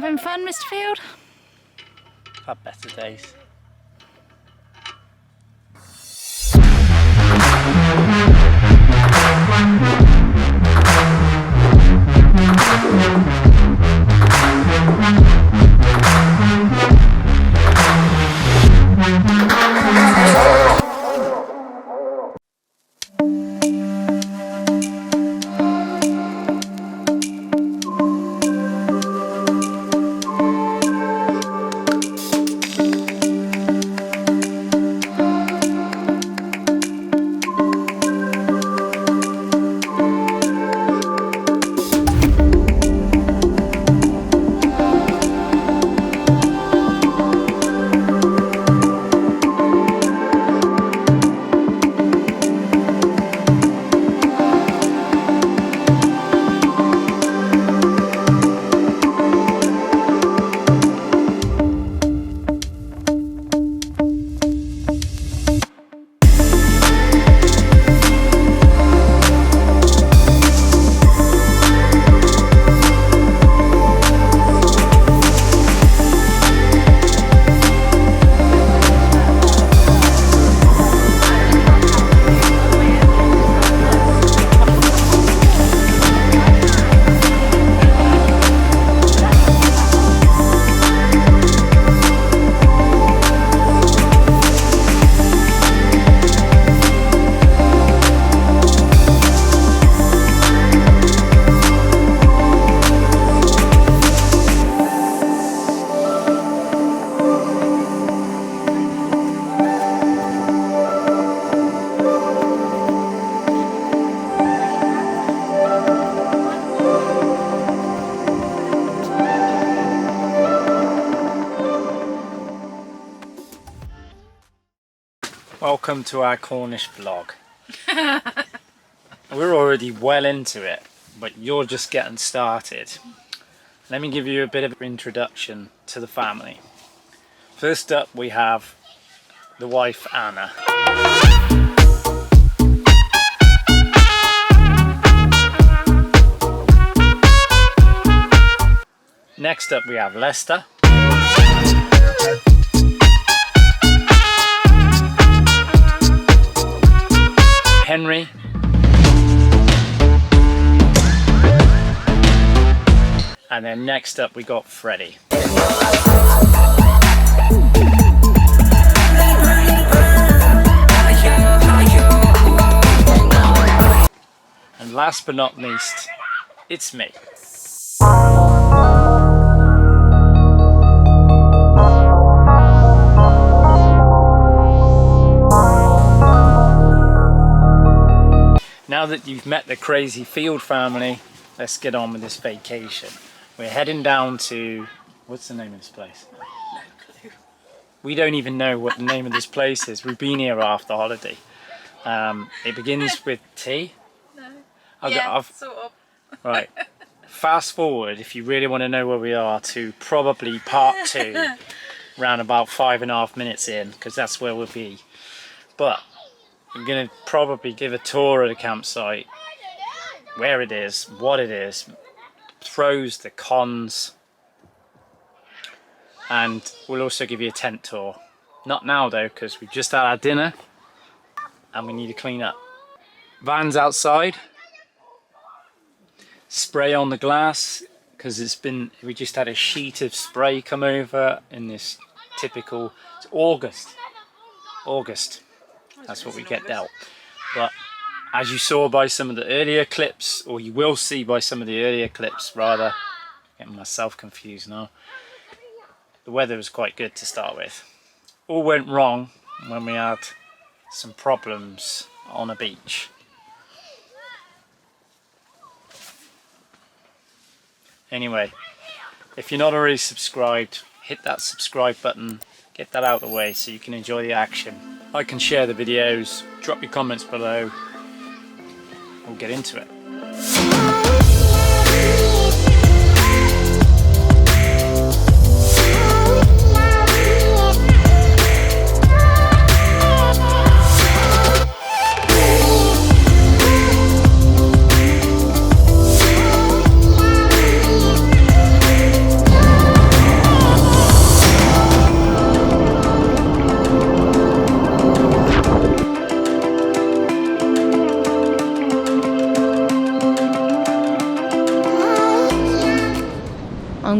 Having fun, Mr. Field? I've had better days. Welcome to our Cornish vlog. We're already well into it, but you're just getting started. Let me give you a bit of an introduction to the family. First up we have the wife Anna. Next up we have Lester. Henry. And then next up we got Freddie. And last but not least, it's me. Now that you've met the crazy Field family, let's get on with this vacation. We're heading down to, what's the name of this place? No clue. We don't even know what the name of this place is. We've been here after holiday. It begins with T. No. Sort of. Right. Fast forward, if you really want to know where we are, to probably part 2, round about 5.5 minutes in, because that's where we'll be. But I'm going to probably give a tour of the campsite, where it is, what it is, pros, the cons, and we'll also give you a tent tour. Not now though, because we've just had our dinner and we need to clean up. Van's outside. Spray on the glass, because we just had a sheet of spray come over in this typical, it's August. That's what we get dealt. But as you saw by some of the earlier clips, or you will see by some of the earlier clips rather, getting myself confused now, the weather was quite good to start with. All went wrong when we had some problems on a beach. Anyway, if you're not already subscribed, hit that subscribe button, get that out of the way so you can enjoy the action. Like and share the videos, drop your comments below, we'll get into it.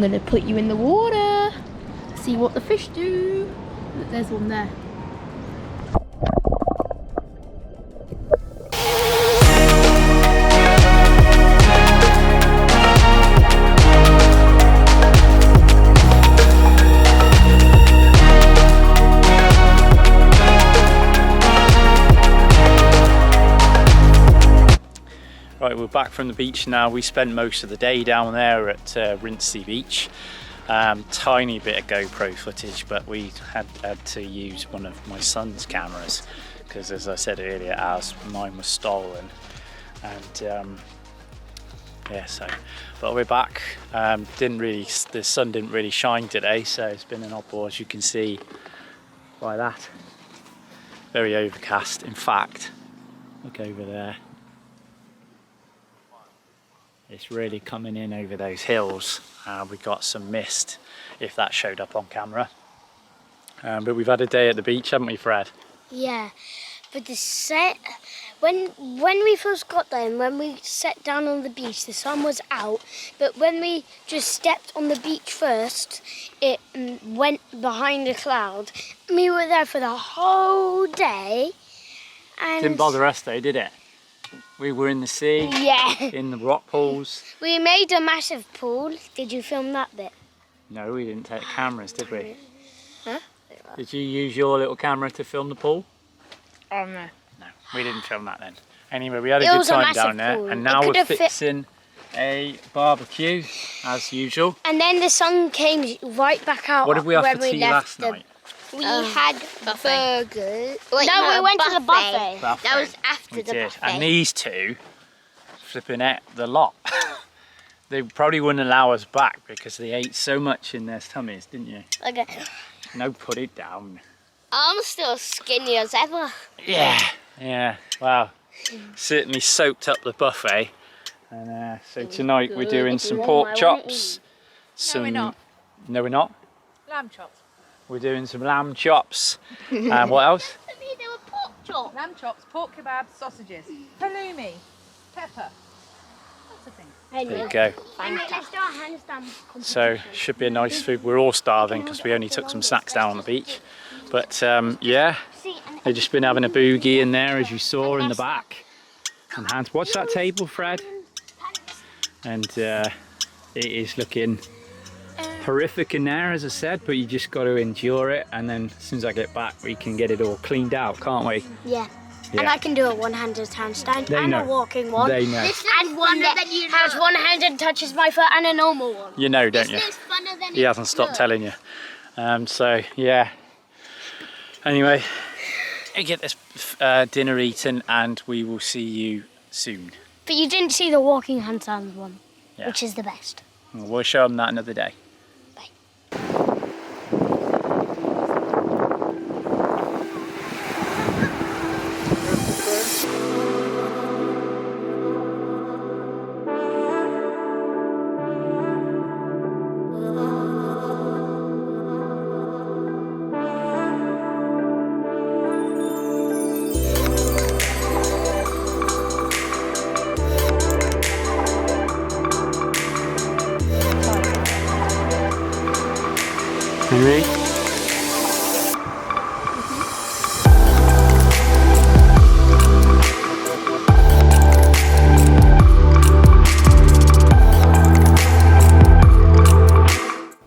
I'm gonna put you in the water, see what the fish do. Look, there's one there. Right, we're back from the beach now. We spent most of the day down there at Rinsey Beach. Tiny bit of GoPro footage, but we had to use one of my son's cameras because, as I said earlier, mine was stolen. And yeah, so, but we're back. The sun didn't really shine today, so it's been an odd ball, as you can see by that. Very overcast. In fact, look over there. It's really coming in over those hills. We got some mist, if that showed up on camera. But we've had a day at the beach, haven't we, Fred? Yeah, but when we first got there and when we sat down on the beach, the sun was out. But when we just stepped on the beach first, it went behind a cloud. We were there for the whole day. And Didn't bother us though, did it? We were in the sea, yeah, in the rock pools. We made a massive pool. Did you film that bit? No, we didn't take cameras, did we? Huh? Did you use your little camera to film the pool? Oh no. No, we didn't film that then. Anyway, we had a good time down there, pool. and now we're fixing a barbecue, as usual. And then the sun came right back out. What did we have when for tea last night? We had buffet. burgers. Wait, no, we went to the buffet. That was after We the did. buffet. And these two, flipping out the lot. They probably wouldn't allow us back because they ate so much in their tummies, didn't you? Okay. No, put it down. I'm still skinny as ever. Yeah. Wow. Certainly soaked up the buffet. And so tonight we're doing some pork chops. No, we're not. No, we're not. Lamb chops. We're doing some lamb chops. And what else? They were pork chops. Lamb chops, pork kebabs, sausages, halloumi, pepper. Lots of things. There you go. So should be a nice food. We're all starving because we only took some snacks down on the beach. But yeah, they've just been having a boogie in there, as you saw in the back. And Hans, watch that table, Fred. And it is looking horrific in there, as I said, but you just got to endure it. And then as soon as I get back, we can get it all cleaned out, can't we? Yeah. And I can do a one-handed handstand They and know. a walking one. They know. And one that has one hand and touches my foot, and a normal one. You know, don't you? Funner than He hasn't stopped telling you. So yeah. Anyway, I get this dinner eaten, and we will see you soon. But you didn't see the walking handstand one, Yeah. which is the best. We'll show them that another day. Henry?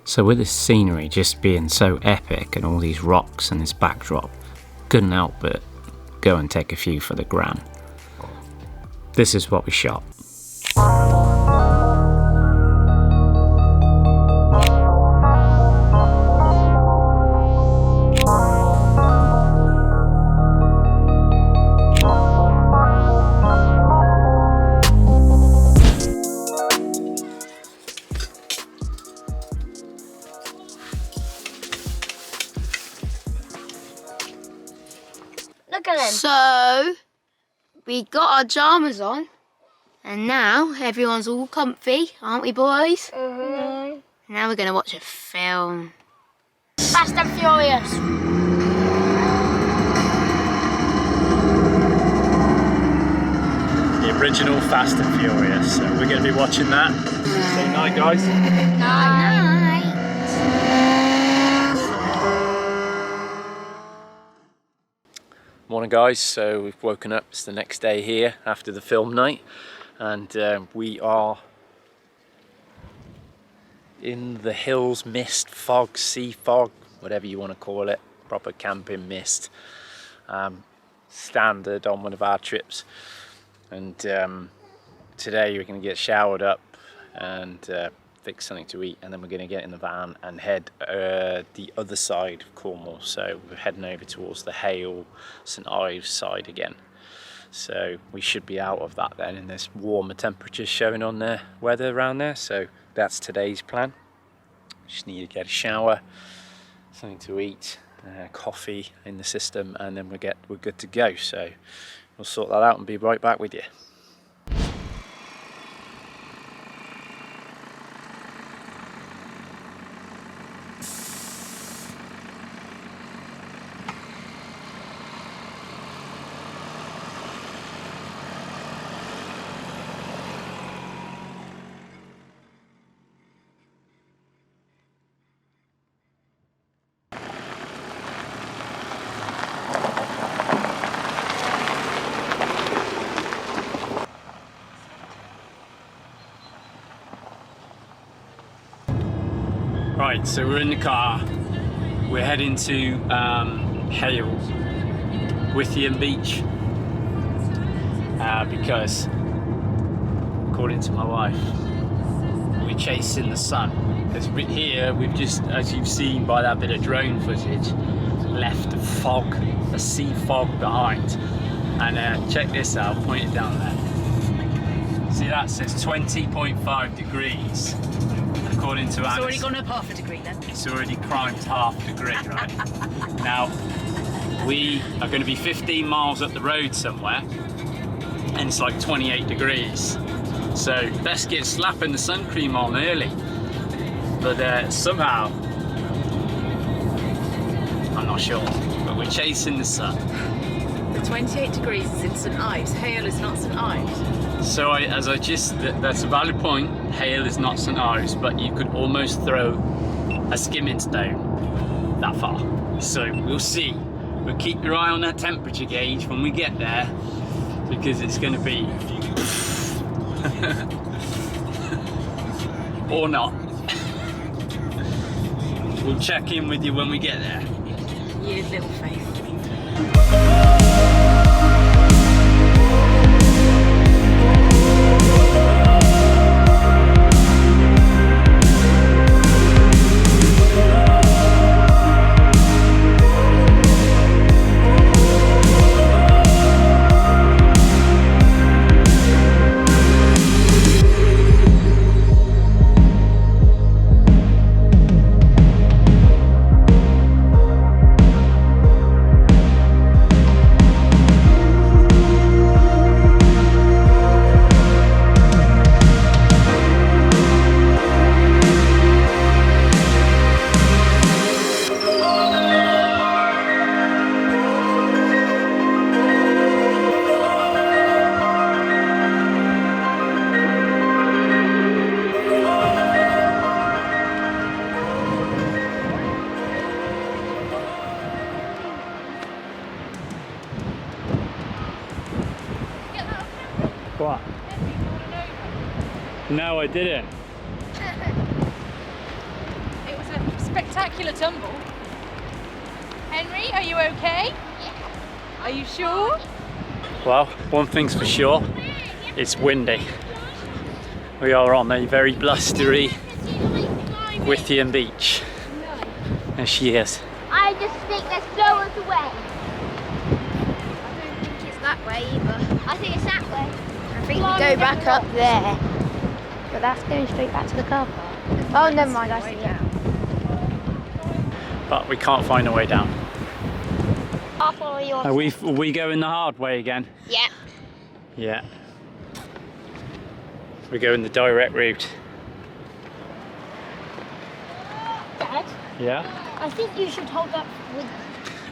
So with this scenery just being so epic and all these rocks and this backdrop, couldn't help but go and take a few for the gram. This is what we shot. Look at them. So, we got our pyjamas on, and now everyone's all comfy, aren't we, boys? Mm-hmm. Now we're going to watch a film. Fast and Furious. Here original Fast and Furious. So we're going to be watching that. Say night, guys. Night. Morning, guys. So we've woken up. It's the next day here after the film night, and we are in the hills, mist, fog, sea fog, whatever you want to call it. Proper camping mist. Standard on one of our trips, and today we're going to get showered up and fix something to eat, and then we're going to get in the van and head the other side of Cornwall. So we're heading over towards the Hale, St Ives side again, so we should be out of that then, and there's warmer temperatures showing on the weather around there. So that's today's plan. Just need to get a shower, something to eat, coffee in the system, and then we're good to go. So we'll sort that out and be right back with you. Right, so we're in the car. We're heading to Hale, Withian Beach, because, according to my wife, we're chasing the sun. Because here we've just, as you've seen by that bit of drone footage, left a sea fog behind. And check this out, point it down there. See, that says 20.5 degrees. According to Alice. It's already gone up half a degree then. It's already climbed half a degree, right? Now, we are going to be 15 miles up the road somewhere, and it's like 28 degrees. So let's get slapping the sun cream on early. But somehow, I'm not sure, but we're chasing the sun. The 28 degrees is in St Ives. Hale is not St Ives. So that's a valid point. Hale is not St Ives, but you could almost throw a skimming stone that far. So we'll see. But keep your eye on that temperature gauge when we get there, because it's going to be or not. We'll check in with you when we get there. You little faith. What? No, I didn't. It was a spectacular tumble. Henry, are you okay? Are you sure? Well, one thing's for sure, it's windy. We are on a very blustery Withian Beach. There she is. I just think let's blow us away. I don't think it's that way either. I think it's that way. I think we go back up there. But that's going straight back to the car park. Oh, never mind, I see it. But we can't find a way down. I'll follow you on. Are we going the hard way again? Yeah. Yeah. We're going the direct route. Dad, Yeah? I think you should hold up with...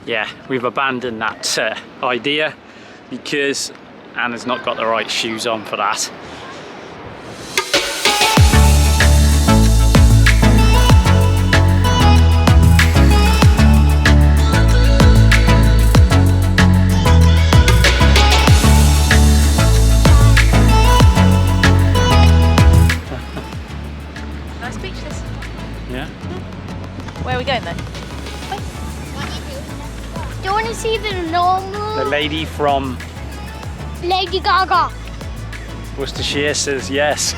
Yeah, we've abandoned that idea because Anna's not got the right shoes on for that. I'm speechless. Yeah. Where are we going then? Do you want to see the normal The lady from Lady Gaga? Worcestershire says yes.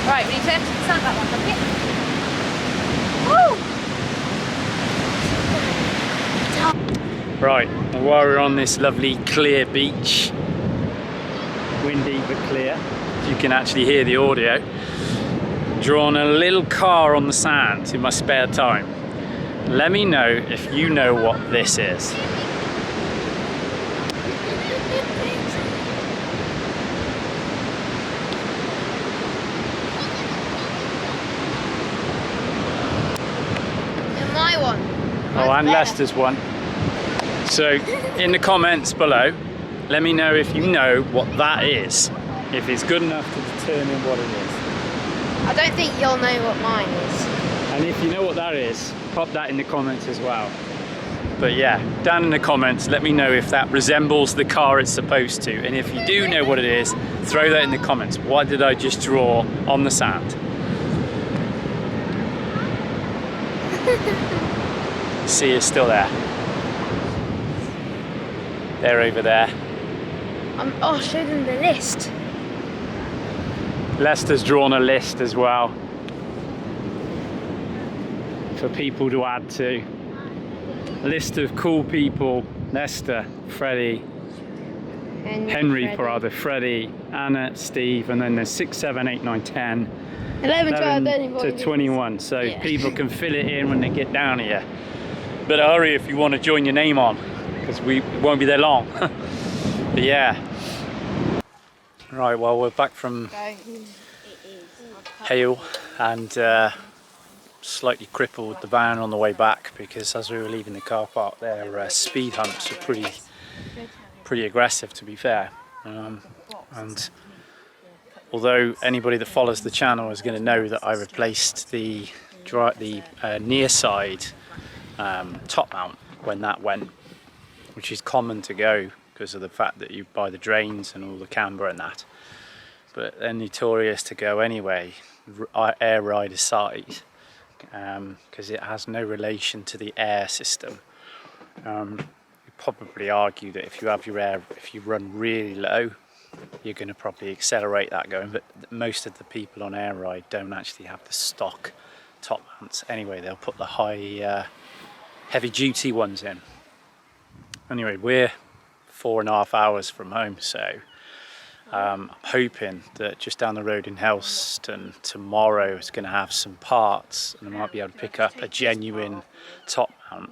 Right, we need to empty the sandbag back up here. Woo! Right, and while we're on this lovely clear beach, windy but clear, you can actually hear the audio, drawn a little car on the sand in my spare time. Let me know if you know what this is. My one. Oh, and Leicester's one. So, in the comments below, let me know if you know what that is. If it's good enough to determine what it is. I don't think you'll know what mine is. And if you know what that is, pop that in the comments as well. But yeah, down in the comments, let me know if that resembles the car it's supposed to. And if you do know what it is, throw that in the comments. What did I just draw on the sand? See, it's still there. They're over there. I'll show them the list. Leicester's drawn a list as well for people to add to. A list of cool people: Leicester, Freddie, Henry, Freddie, Anna, Steve, and then there's 6, 7, 8, 9, 10, 11, 12, 11 to 21. So yeah. people can fill it in when they get down here. But hurry if you want to join your name on, because we won't be there long. But yeah. Right, well, we're back from hail and slightly crippled the van on the way back, because as we were leaving the car park, their speed humps are pretty aggressive, to be fair. And although anybody that follows the channel is going to know that I replaced the near side top mount when that went, which is common to go because of the fact that you buy the drains and all the camber and that, but they're notorious to go anyway, air ride aside, because it has no relation to the air system. You probably argue that if you have your air, if you run really low, you're going to probably accelerate that going, but most of the people on air ride don't actually have the stock top mounts anyway. They'll put the high heavy duty ones in. Anyway, we're 4.5 hours from home, so I'm hoping that just down the road in Helston tomorrow is going to have some parts and I might be able to pick up a genuine top mount.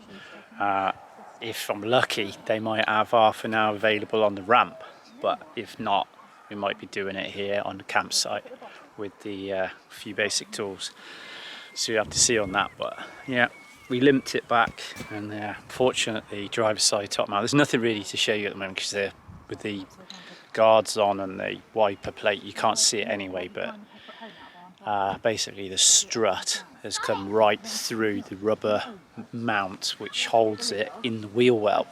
If I'm lucky, they might have half an hour available on the ramp, but if not, we might be doing it here on the campsite with the few basic tools. So you have to see on that, but yeah, we limped it back, and fortunately driver's side top mount. There's nothing really to show you at the moment because they're with the guards on and the wiper plate, you can't see it anyway, but basically the strut has come right through the rubber mount which holds it in the wheel well.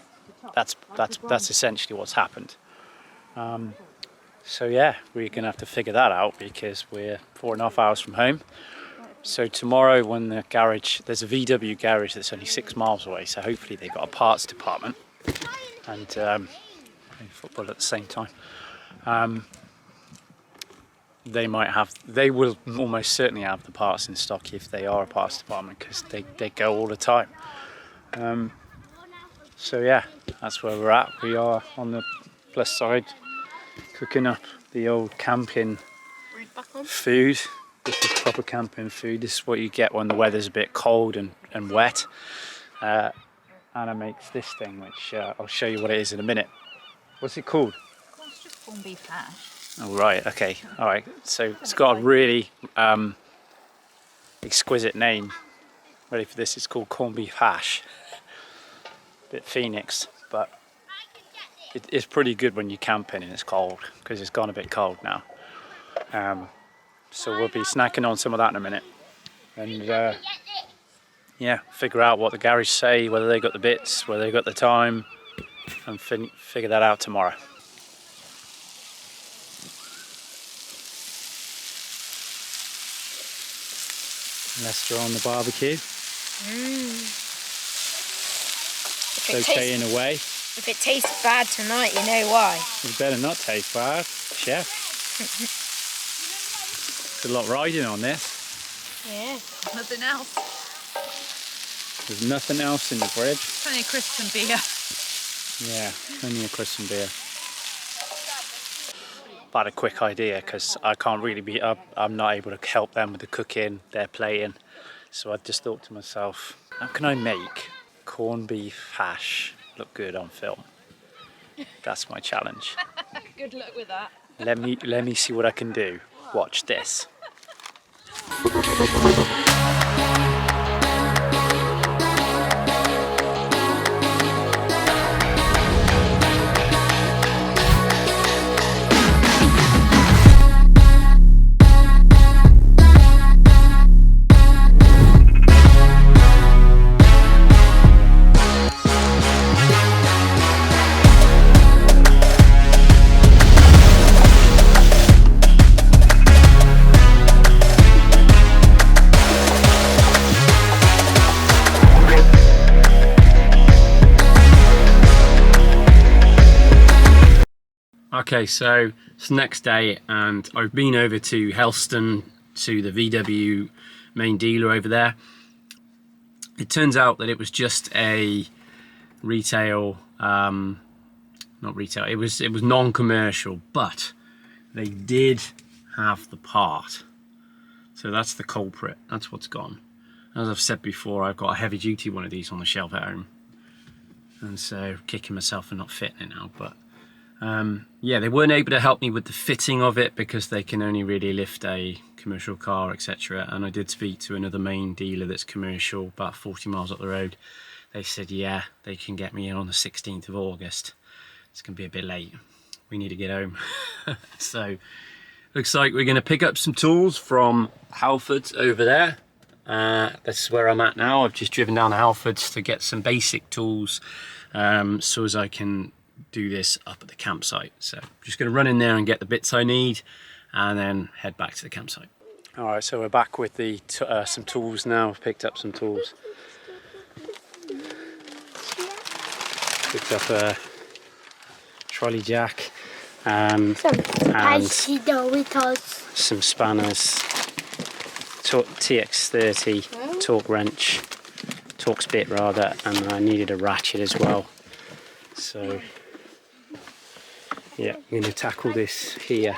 That's essentially what's happened. So yeah, we're gonna have to figure that out because we're 4.5 hours from home. So tomorrow when the garage, there's a VW garage that's only 6 miles away, so hopefully they've got a parts department and football at the same time. They will almost certainly have the parts in stock if they are a parts department, because they go all the time. So yeah, that's where we're at. We are on the plus side cooking up the old camping food. This is proper camping food. This is what you get when the weather's a bit cold and wet. Anna makes this thing, which I'll show you what it is in a minute. What's it called? It's just corned beef hash. Oh right, okay, all right. So it's got a really exquisite name. Ready for this? It's called corned beef hash. Bit Phoenix, but it's pretty good when you're camping and it's cold, because it's gone a bit cold now. So we'll be snacking on some of that in a minute, and yeah, figure out what the garage say, whether they got the bits, whether they got the time, and figure that out tomorrow. Lester on the barbecue. It's okay in a way. If it tastes bad tonight, you know why. It better not taste bad, chef. There's a lot riding on this. Yeah. Nothing else. There's nothing else in the fridge. Only a crisp and beer. Yeah, only a crisp and beer. I had a quick idea, because I can't really be up. I'm not able to help them with the cooking. They're playing. So I just thought to myself, how can I make corned beef hash look good on film? That's my challenge. Good luck with that. Let me see what I can do. Watch this. Okay, so it's the next day and I've been over to Helston, to the VW main dealer over there. It turns out that it was just a retail, not retail, it was non-commercial, but they did have the part. So that's the culprit, that's what's gone. As I've said before, I've got a heavy duty one of these on the shelf at home. And so kicking myself for not fitting it now, but yeah, they weren't able to help me with the fitting of it because they can only really lift a commercial car, etc. And I did speak to another main dealer that's commercial, about 40 miles up the road. They said, yeah, they can get me in on the 16th of August. It's going to be a bit late. We need to get home. So, looks like we're going to pick up some tools from Halfords over there. This is where I'm at now. I've just driven down to Halfords to get some basic tools so as I can do this up at the campsite. So I'm just going to run in there and get the bits I need and then head back to the campsite. Alright, so we're back with the some tools now. I've picked up some tools. Picked up a trolley jack and some spanners, TX30 torque wrench, Torx bit rather, and I needed a ratchet as well. So yeah, I'm going to tackle this here.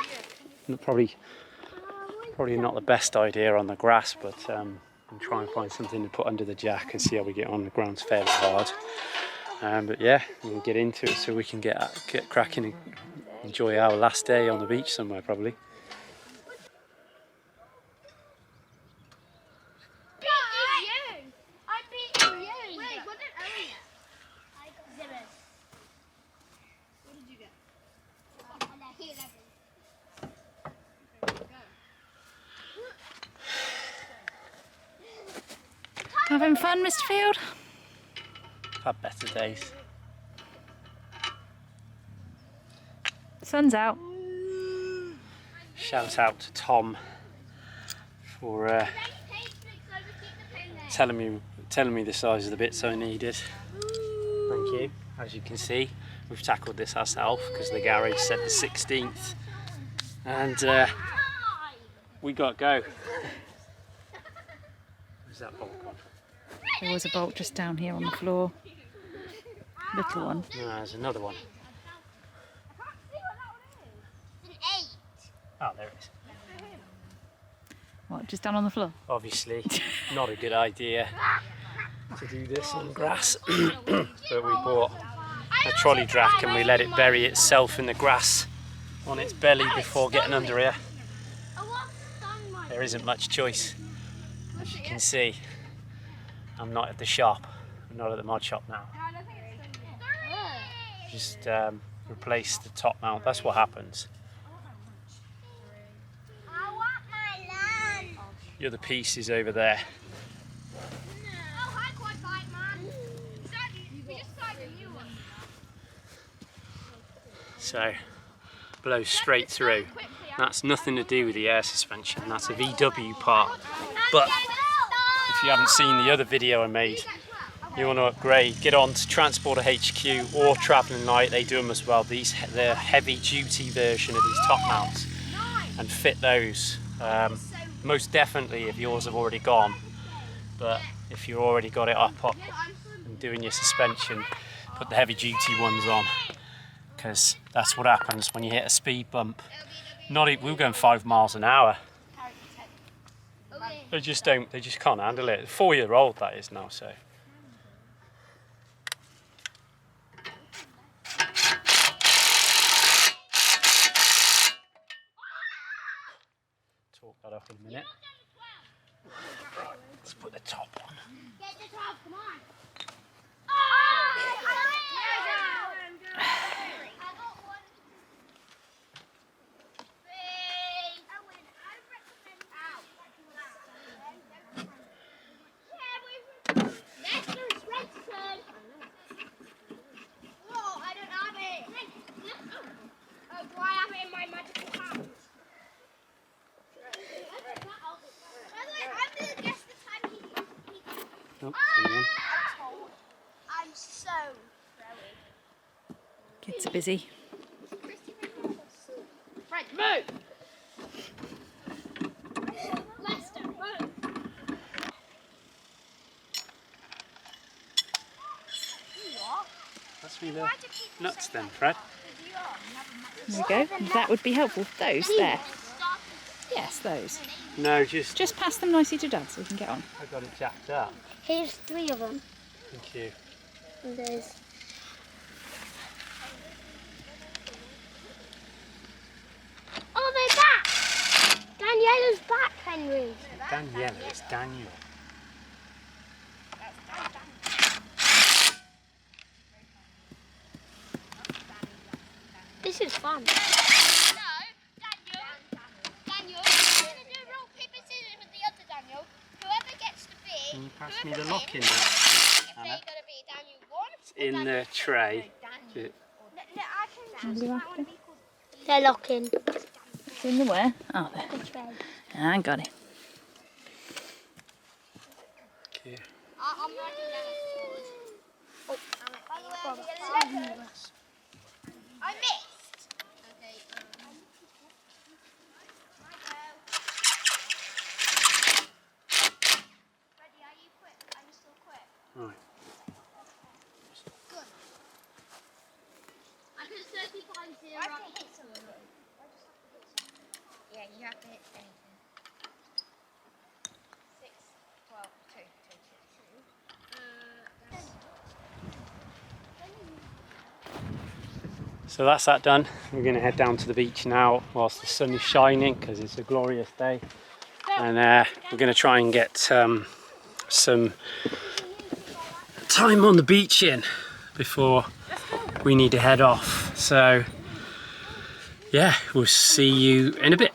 Probably not the best idea on the grass, but I'm trying to find something to put under the jack and see how we get on. The ground's fairly hard, but yeah, we'll get into it so we can get cracking and enjoy our last day on the beach somewhere probably. Having fun, Mr. Field? Had better days. Sun's out. Shout out to Tom for telling me the size of the bits I needed. Thank you. As you can see, we've tackled this ourselves because the garage said the 16th, and we got to go. Where's that bolt gone? There was a bolt just down here on the floor. Little one. No, there's another one. Oh, there it is. What, just down on the floor? Obviously, not a good idea to do this on grass, but we bought a trolley drac and we let it bury itself in the grass on its belly before getting under here. There isn't much choice. As you can see, I'm not at the shop. I'm not at the mod shop now. Just replace the top mount. That's what happens. The other piece is over there. So, blows straight through. That's nothing to do with the air suspension. That's a VW part. But if you haven't seen the other video I made, you want to upgrade, get on to Transporter HQ or Travelling Light. They do them as well. The heavy duty version of these top mounts, and fit those. Most definitely if yours have already gone, but if you've already got it up and doing your suspension, put the heavy duty ones on, because that's what happens when you hit a speed bump. We were going 5 miles an hour. They just can't handle it. 4-year-old that is now, so. Talk that up in a minute. Right, let's put the top on. Get the top, come on. I'm so Kids are busy. Fred, move! Lester, move! That's me the nuts then, Fred. There we go. That would be helpful. Those there. Yes, those. No, just pass them nicely to Dad so we can get on. I got it jacked up. Here's 3 of them. Thank you. And there's... Oh, they're back! Daniela's back, Henry. Daniela, it's Daniel. This is fun. No, Daniel, we're going to do rock, paper, scissors with the other Daniel. Whoever gets the big, Can you pass me the lock in there? if they're going to be Daniel 1. It's in the tray. They're locking. It's in the where? Oh, there. The tray. I got it. Okay. I'm writing down a score. Oh, by the way, I missed. Okay. Ready? Are you quick? Are you still quick? Right. Good. I could 35 0. I have to hit someone. Yeah, you have to hit anything. 6, 12, 2, 2, 2, 2. So that's that done. We're going to head down to the beach now whilst the sun is shining because it's a glorious day. And we're going to try and get some time on the beach in before we need to head off. So yeah, we'll see you in a bit.